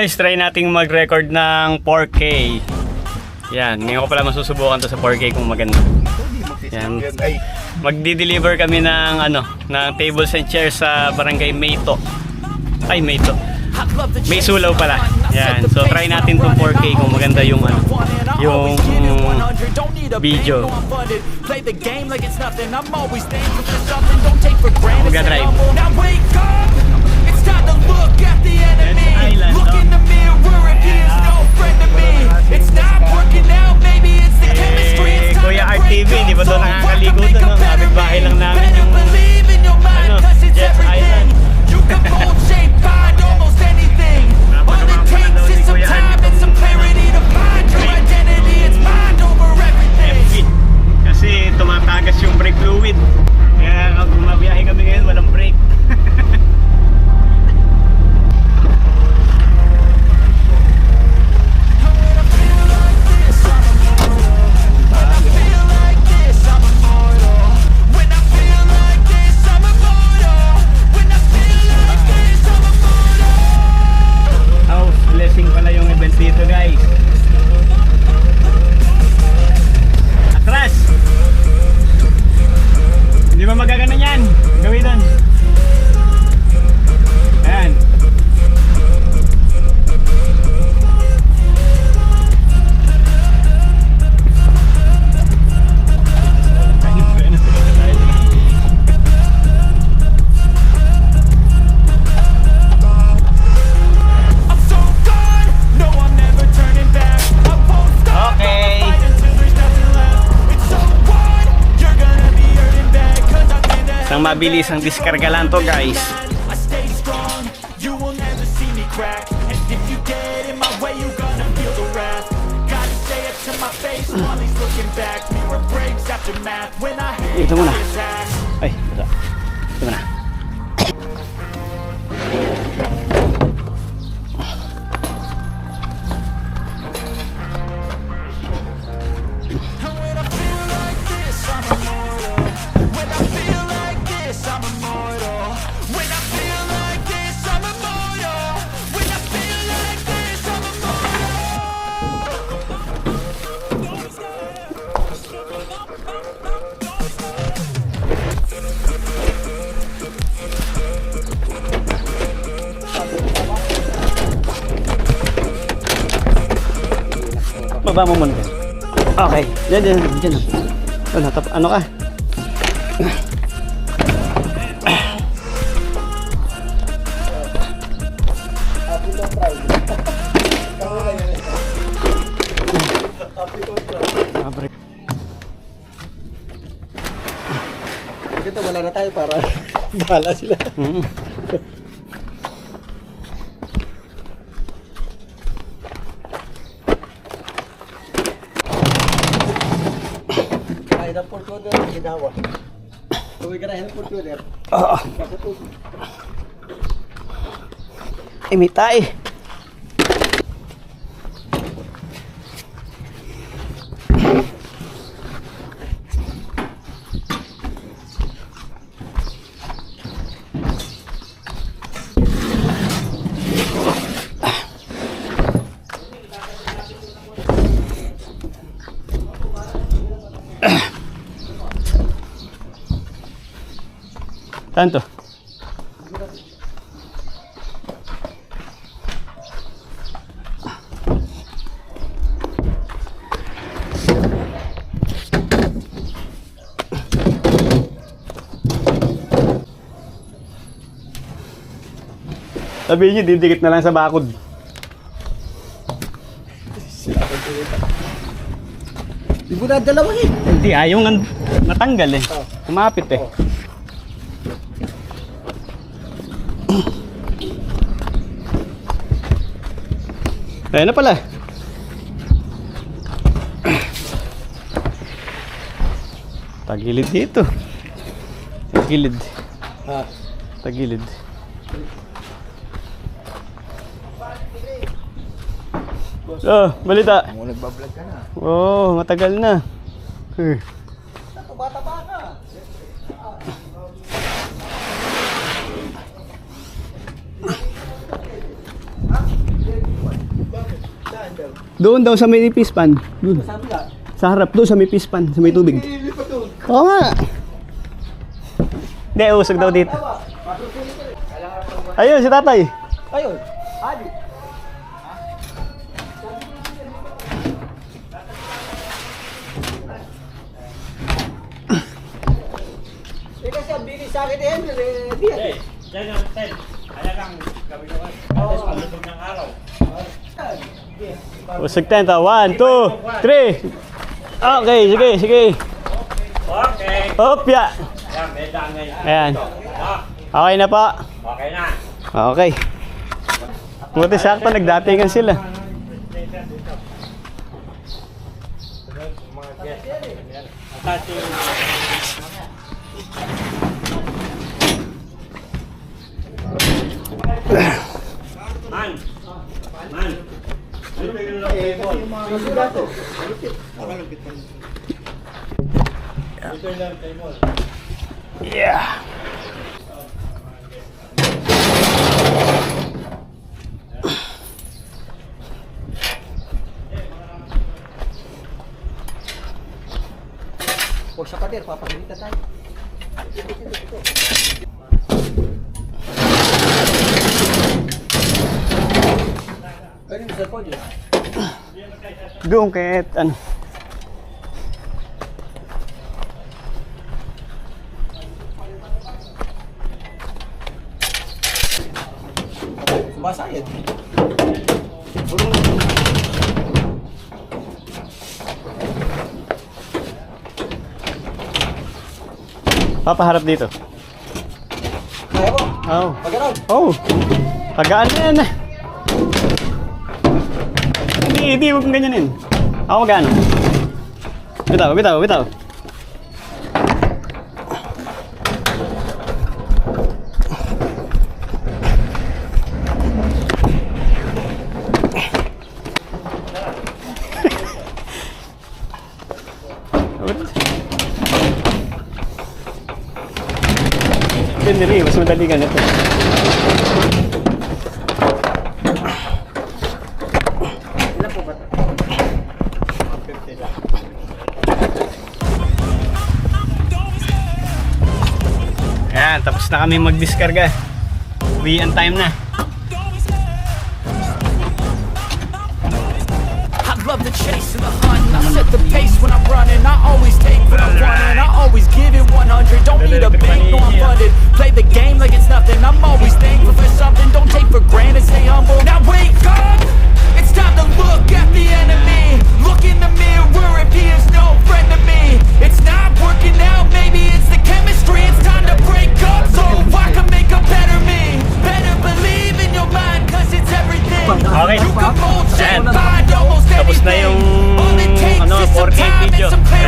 Guys, try nating mag-record ng 4K. Yan, ngayon ko pala masusubukan to sa 4K kung maganda. Yan. Magdi-deliver kami ng ng tables and chairs sa Barangay Mayto. Ay, Mayto. May Sulaw pala. Yan. So try natin tong 4K kung maganda yung yung video. Mag-drive. Island. Look in the mirror if he is no friend to me. It's not working out, maybe it's the chemistry. It's time Kuya RTV, hindi ba doon nakakaligo doon? Kapit-bahay lang namin yung Jets Island. You can mold, shape, find almost anything. All it takes is some time and some clarity to find your identity. It's mind over everything. Kasi tumatagas yung brake fluid. Kaya kung bumabiyahe kami ngayon, walang brake. Pala yung event dito, guys. Atras! Hindi ba magagano yan? Gawin doon. Ayan. Mabilis ang diskarga lang to, guys. Ito muna. Ay, ito. Ito muna. Baba mo muna. Okay. Diyan. Ano ka? Ito wala na tayo para bahala sila. Ang portuder ginawa. Tuwi ka na yung portuder. Oo. Imitay. Tanto. Sabihin niyo, didikit na lang sa bakod. Di mo na dalawa eh. Hindi, ayaw nga natanggal eh. Kumapit eh. Ayan na pala. Tagilid dito. Tagilid. Tagilid. Oh, balita. Nagbablog ka na. Oh, matagal na. Bata-bata ka. Doon daw sa may pispan. Doon. Sabi ka. Sa harap doon sa may pispan, sa may tubig. Ilipat doon. Oo nga. Hindi, usog daw dito. Ayun, si tatay. Ayun. Adi. Kasi ang bilis sa akin yan. Hey, dyan ang tent. Kaya lang, kami naman. Tapos malubog ng araw. Usog tenta. 1, 2, 3. Okay, sige. Okay. Hopya. Ayan, may daan ngayon. Ayan. Ah, Okay na po. okay na. Okay. Buti sakto, nagdatingan sila. Man. Yeah. Huwag sa pader, papagalitan tayo. Ano yung cellphone yun? Doon kahit ano. Sumasayad. Papaharap dito. Kaya mo? Oh. Pag gano'n. Oh. Pagaan na yan. Hindi mo kung ganyanin. Ako magaan. Bitaw. Hindi, mas madali ka na ito. Ilan po ba ito? Ayan, tapos na kami mag-diskarga. Uwian time na. I love the chase and the hunt. I set the pace when I'm running. I always take what I want and I always give it 100. Don't need a bank, no I'm funded. Play the game like it's nothing. I'm always thankful for something. Don't take for granted, stay humble. Now wake up! It's time to look at the enemy. Look in the mirror if he is no friend to me. It's not working out, maybe it's the chemistry. It's time to break up so I can make a better me. Better believe in your mind, cause it's everything. Okay. You can mold, shape, Ayan. find almost Tapos na anything. yung All it takes ano, is some 4K time and video. some clarity.